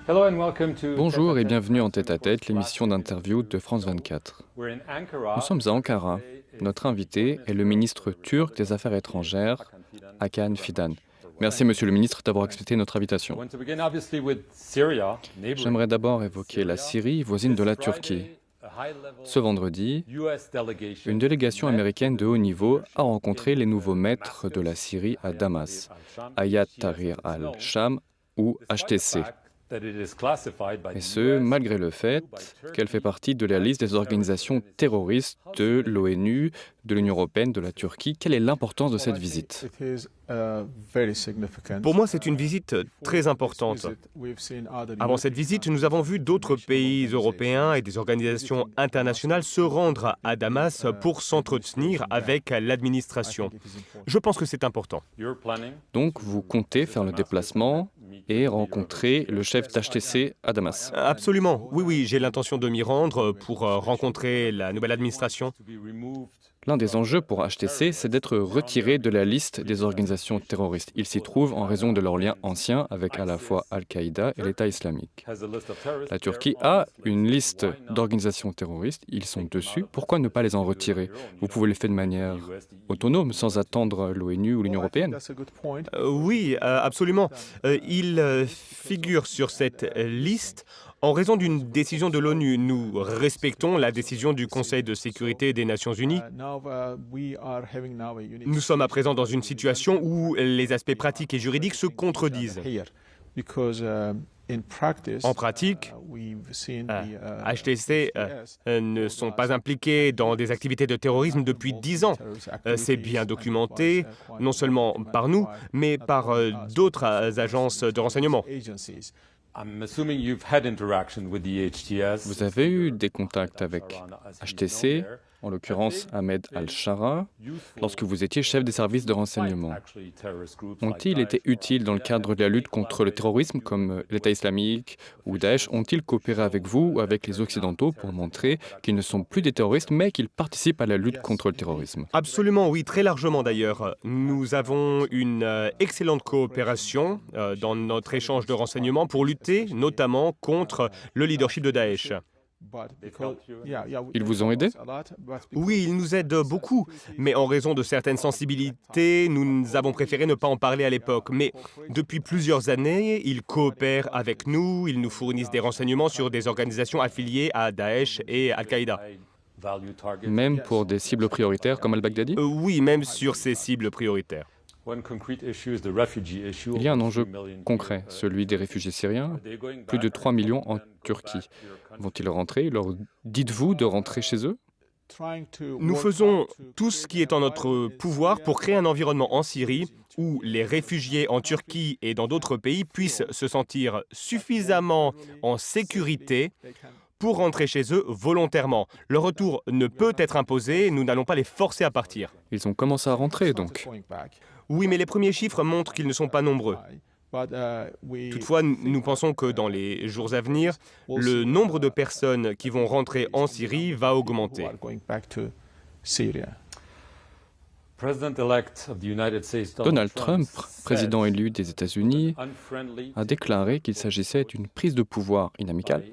Bonjour et bienvenue en tête-à-tête, l'émission d'interview de France 24. Nous sommes à Ankara. Notre invité est le ministre turc des Affaires étrangères, Hakan Fidan. Merci, Monsieur le ministre, d'avoir accepté notre invitation. J'aimerais d'abord évoquer la Syrie, voisine de la Turquie. Ce vendredi, une délégation américaine de haut niveau a rencontré les nouveaux maîtres de la Syrie à Damas, Hayat Tahrir al-Sham ou HTC. Et ce, malgré le fait qu'elle fait partie de la liste des organisations terroristes de l'ONU, de l'Union européenne, de la Turquie. Quelle est l'importance de cette visite? Pour moi, c'est une visite très importante. Avant cette visite, nous avons vu d'autres pays européens et des organisations internationales se rendre à Damas pour s'entretenir avec l'administration. Je pense que c'est important. Donc, vous comptez faire le déplacement et rencontrer le chef d'HTC à Damas? Absolument. Oui, j'ai l'intention de m'y rendre pour rencontrer la nouvelle administration. L'un des enjeux pour HTC, c'est d'être retiré de la liste des organisations terroristes. Ils s'y trouvent en raison de leurs liens anciens avec à la fois Al-Qaïda et l'État islamique. La Turquie a une liste d'organisations terroristes, ils sont dessus. Pourquoi ne pas les en retirer? Vous pouvez le faire de manière autonome, sans attendre l'ONU ou l'Union européenne. Oui, absolument. Ils figurent sur cette liste en raison d'une décision de l'ONU. Nous respectons la décision du Conseil de sécurité des Nations Unies. Nous sommes à présent dans une situation où les aspects pratiques et juridiques se contredisent. En pratique, HTC ne sont pas impliqués dans des activités de terrorisme depuis 10 ans. C'est bien documenté, non seulement par nous, mais par d'autres agences de renseignement. Vous avez eu des contacts avec HTC, en l'occurrence Ahmed Al-Shara, lorsque vous étiez chef des services de renseignement. Ont-ils été utiles dans le cadre de la lutte contre le terrorisme, comme l'État islamique ou Daesh? Ont-ils coopéré avec vous ou avec les Occidentaux pour montrer qu'ils ne sont plus des terroristes, mais qu'ils participent à la lutte contre le terrorisme? Absolument, oui, très largement d'ailleurs. Nous avons une excellente coopération dans notre échange de renseignements pour lutter notamment contre le leadership de Daesh. Ils vous ont aidé? Oui, ils nous aident beaucoup, mais en raison de certaines sensibilités, nous avons préféré ne pas en parler à l'époque. Mais depuis plusieurs années, ils coopèrent avec nous, ils nous fournissent des renseignements sur des organisations affiliées à Daesh et Al-Qaïda. Même pour des cibles prioritaires comme Al-Baghdadi? Oui, même sur ces cibles prioritaires. Il y a un enjeu concret, celui des réfugiés syriens, plus de 3 millions en Turquie. Vont-ils rentrer? Leur dites-vous de rentrer chez eux? Nous faisons tout ce qui est en notre pouvoir pour créer un environnement en Syrie où les réfugiés en Turquie et dans d'autres pays puissent se sentir suffisamment en sécurité pour rentrer chez eux volontairement. Le retour ne peut être imposé, nous n'allons pas les forcer à partir. Ils ont commencé à rentrer, donc. Oui, mais les premiers chiffres montrent qu'ils ne sont pas nombreux. Toutefois, nous pensons que dans les jours à venir, le nombre de personnes qui vont rentrer en Syrie va augmenter. Donald Trump, président élu des États-Unis, a déclaré qu'il s'agissait d'une prise de pouvoir inamicale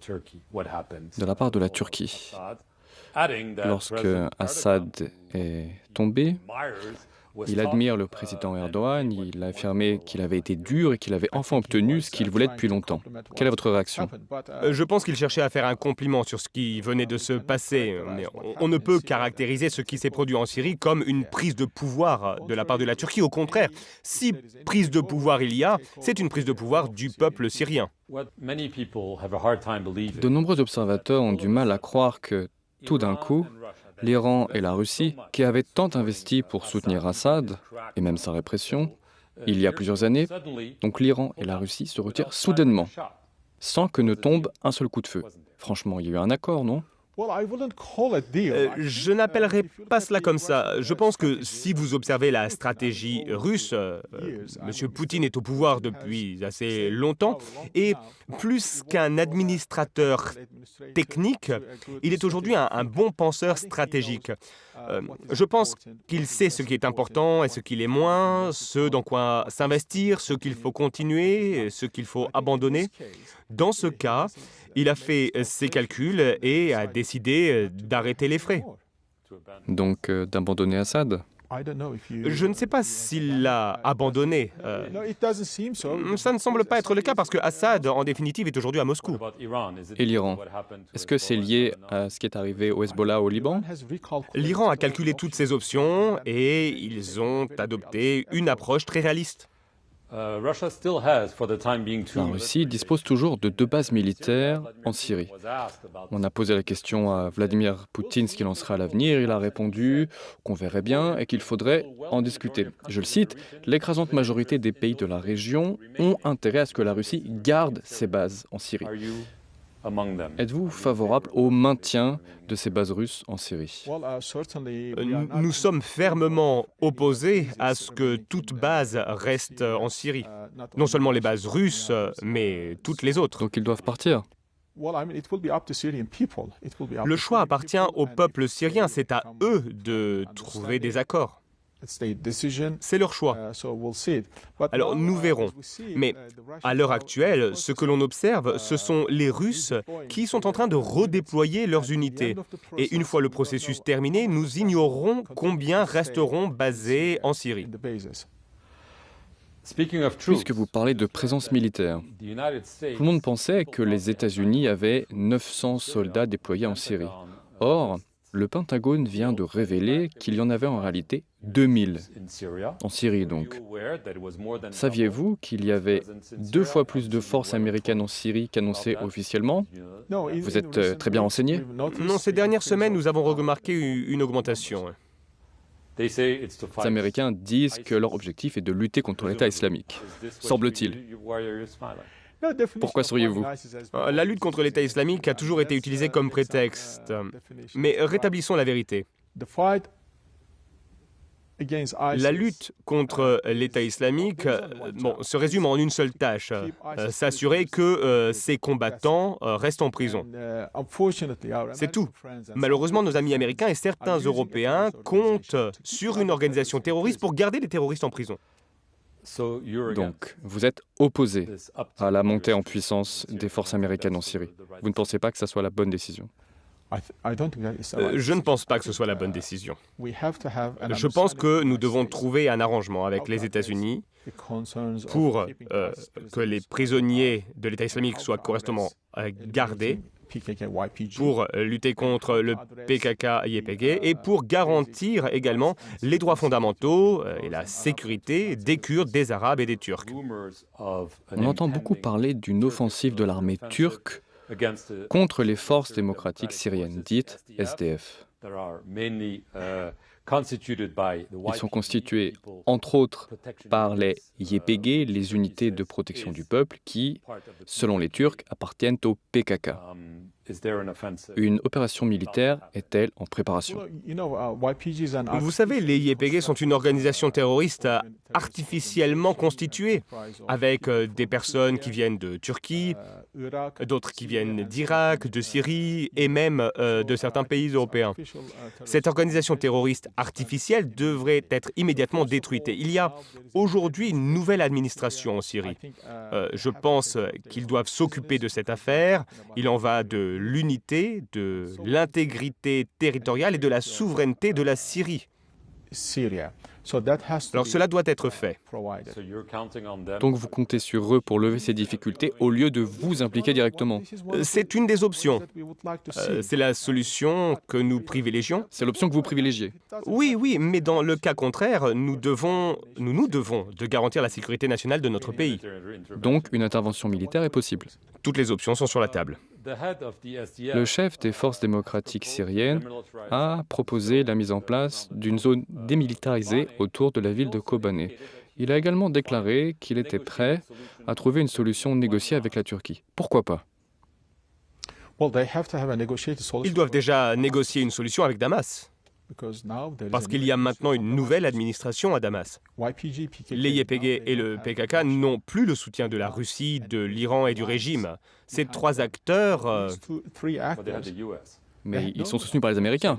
de la part de la Turquie. Lorsque Assad est tombé, il admire le président Erdogan, il a affirmé qu'il avait été dur et qu'il avait enfin obtenu ce qu'il voulait depuis longtemps. Quelle est votre réaction? Je pense qu'il cherchait à faire un compliment sur ce qui venait de se passer, mais on ne peut caractériser ce qui s'est produit en Syrie comme une prise de pouvoir de la part de la Turquie. Au contraire, si prise de pouvoir il y a, c'est une prise de pouvoir du peuple syrien. De nombreux observateurs ont du mal à croire que, tout d'un coup, l'Iran et la Russie, qui avaient tant investi pour soutenir Assad, et même sa répression, il y a plusieurs années, donc l'Iran et la Russie se retirent soudainement, sans que ne tombe un seul coup de feu. Franchement, il y a eu un accord, non? Je n'appellerai pas cela comme ça. Je pense que si vous observez la stratégie russe, M. Poutine est au pouvoir depuis assez longtemps, et plus qu'un administrateur technique, il est aujourd'hui un bon penseur stratégique. Je pense qu'il sait ce qui est important et ce qui l'est moins, ce dans quoi s'investir, ce qu'il faut continuer, ce qu'il faut abandonner. Dans ce cas, il a fait ses calculs et a décidé d'arrêter les frais. Donc d'abandonner Assad? Je ne sais pas s'il l'a abandonné. Ça ne semble pas être le cas parce que Assad, en définitive, est aujourd'hui à Moscou. Et l'Iran? Est-ce que c'est lié à ce qui est arrivé au Hezbollah au Liban? L'Iran a calculé toutes ses options et ils ont adopté une approche très réaliste. La Russie dispose toujours de 2 bases militaires en Syrie. On a posé la question à Vladimir Poutine ce qu'il en sera à l'avenir. Il a répondu qu'on verrait bien et qu'il faudrait en discuter. Je le cite, « L'écrasante majorité des pays de la région ont intérêt à ce que la Russie garde ses bases en Syrie. » Êtes-vous favorable au maintien de ces bases russes en Syrie? Nous sommes fermement opposés à ce que toute base reste en Syrie. Non seulement les bases russes, mais toutes les autres. Donc ils doivent partir? Le choix appartient au peuple syrien. C'est à eux de trouver des accords. C'est leur choix. Alors nous verrons. Mais à l'heure actuelle, ce que l'on observe, ce sont les Russes qui sont en train de redéployer leurs unités. Et une fois le processus terminé, nous ignorerons combien resteront basés en Syrie. Puisque vous parlez de présence militaire, tout le monde pensait que les États-Unis avaient 900 soldats déployés en Syrie. Or, le Pentagone vient de révéler qu'il y en avait en réalité 2000 en Syrie donc. Saviez-vous qu'il y avait 2 fois plus de forces américaines en Syrie qu'annoncé officiellement? Vous êtes très bien renseigné? Non, ces dernières semaines, nous avons remarqué une augmentation. Les Américains disent que leur objectif est de lutter contre l'État islamique, semble-t-il. Pourquoi souriez-vous? La lutte contre l'État islamique a toujours été utilisée comme prétexte. Mais rétablissons la vérité. La lutte contre l'État islamique se résume en une seule tâche, s'assurer que ces combattants restent en prison. C'est tout. Malheureusement, nos amis américains et certains Européens comptent sur une organisation terroriste pour garder les terroristes en prison. Donc, vous êtes opposé à la montée en puissance des forces américaines en Syrie. Vous ne pensez pas que ça soit la bonne décision? Je ne pense pas que ce soit la bonne décision. Je pense que nous devons trouver un arrangement avec les États-Unis pour que les prisonniers de l'État islamique soient correctement gardés, pour lutter contre le PKK-YPG et pour garantir également les droits fondamentaux et la sécurité des Kurdes, des Arabes et des Turcs. On entend beaucoup parler d'une offensive de l'armée turque contre les forces démocratiques syriennes, dites SDF. Ils sont constitués, entre autres, par les YPG, les unités de protection du peuple, qui, selon les Turcs, appartiennent au PKK. Une opération militaire est-elle en préparation? Vous savez, les YPG sont une organisation terroriste artificiellement constituée, avec des personnes qui viennent de Turquie, d'autres qui viennent d'Irak, de Syrie et même de certains pays européens. Cette organisation terroriste artificielle devrait être immédiatement détruite. Et il y a aujourd'hui une nouvelle administration en Syrie. Je pense qu'ils doivent s'occuper de cette affaire. Il en va de l'unité, de l'intégrité territoriale et de la souveraineté de la Syrie. Alors cela doit être fait. Donc vous comptez sur eux pour lever ces difficultés au lieu de vous impliquer directement? C'est une des options. C'est la solution que nous privilégions. C'est l'option que vous privilégiez? Oui, mais dans le cas contraire, nous devons de garantir la sécurité nationale de notre pays. Donc une intervention militaire est possible? Toutes les options sont sur la table. Le chef des forces démocratiques syriennes a proposé la mise en place d'une zone démilitarisée autour de la ville de Kobané. Il a également déclaré qu'il était prêt à trouver une solution négociée avec la Turquie. Pourquoi pas? Ils doivent déjà négocier une solution avec Damas, parce qu'il y a maintenant une nouvelle administration à Damas. Les YPG et le PKK n'ont plus le soutien de la Russie, de l'Iran et du régime. Ces trois acteurs... Mais ils sont soutenus par les Américains.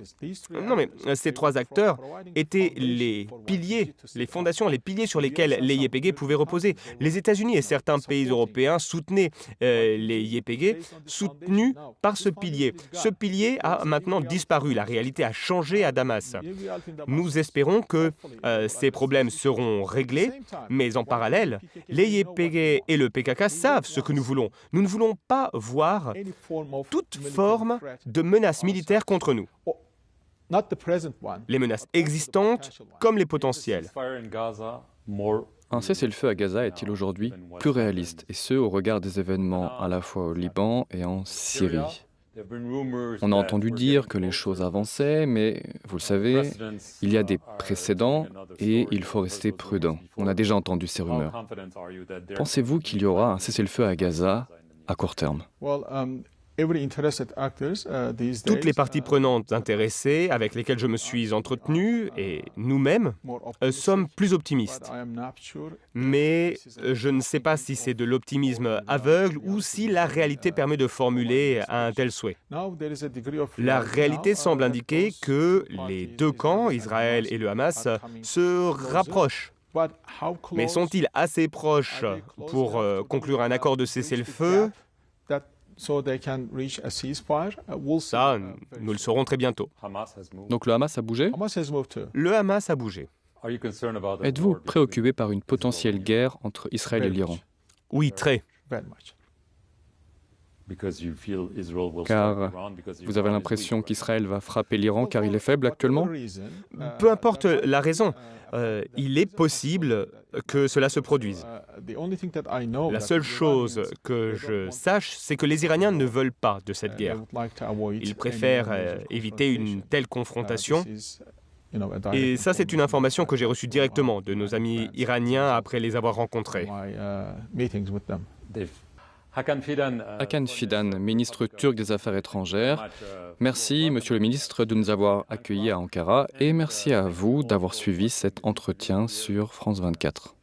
Non, mais ces trois acteurs étaient les piliers, les fondations, les piliers sur lesquels les YPG pouvaient reposer. Les États-Unis et certains pays européens soutenaient les YPG, soutenus par ce pilier. Ce pilier a maintenant disparu. La réalité a changé à Damas. Nous espérons que ces problèmes seront réglés, mais en parallèle, les YPG et le PKK savent ce que nous voulons. Nous ne voulons pas voir toute forme de menace militaire contre nous. Les menaces existantes comme les potentielles. Un cessez-le-feu à Gaza est-il aujourd'hui plus réaliste, et ce au regard des événements à la fois au Liban et en Syrie? On a entendu dire que les choses avançaient, mais vous le savez, il y a des précédents et il faut rester prudent. On a déjà entendu ces rumeurs. Pensez-vous qu'il y aura un cessez-le-feu à Gaza à court terme? Toutes les parties prenantes intéressées avec lesquelles je me suis entretenu et nous-mêmes sommes plus optimistes. Mais je ne sais pas si c'est de l'optimisme aveugle ou si la réalité permet de formuler un tel souhait. La réalité semble indiquer que les deux camps, Israël et le Hamas, se rapprochent. Mais sont-ils assez proches pour conclure un accord de cessez-le-feu ? Ça, nous le saurons très bientôt. Donc le Hamas a bougé? Le Hamas a bougé. Êtes-vous préoccupé par une potentielle guerre entre Israël et l'Iran? Oui, très. Car vous avez l'impression qu'Israël va frapper l'Iran car il est faible actuellement? Peu importe la raison, il est possible que cela se produise. La seule chose que je sache, c'est que les Iraniens ne veulent pas de cette guerre. Ils préfèrent éviter une telle confrontation. Et ça, c'est une information que j'ai reçue directement de nos amis iraniens après les avoir rencontrés. Hakan Fidan, ministre turc des Affaires étrangères. Merci, monsieur le ministre, de nous avoir accueillis à Ankara et merci à vous d'avoir suivi cet entretien sur France 24.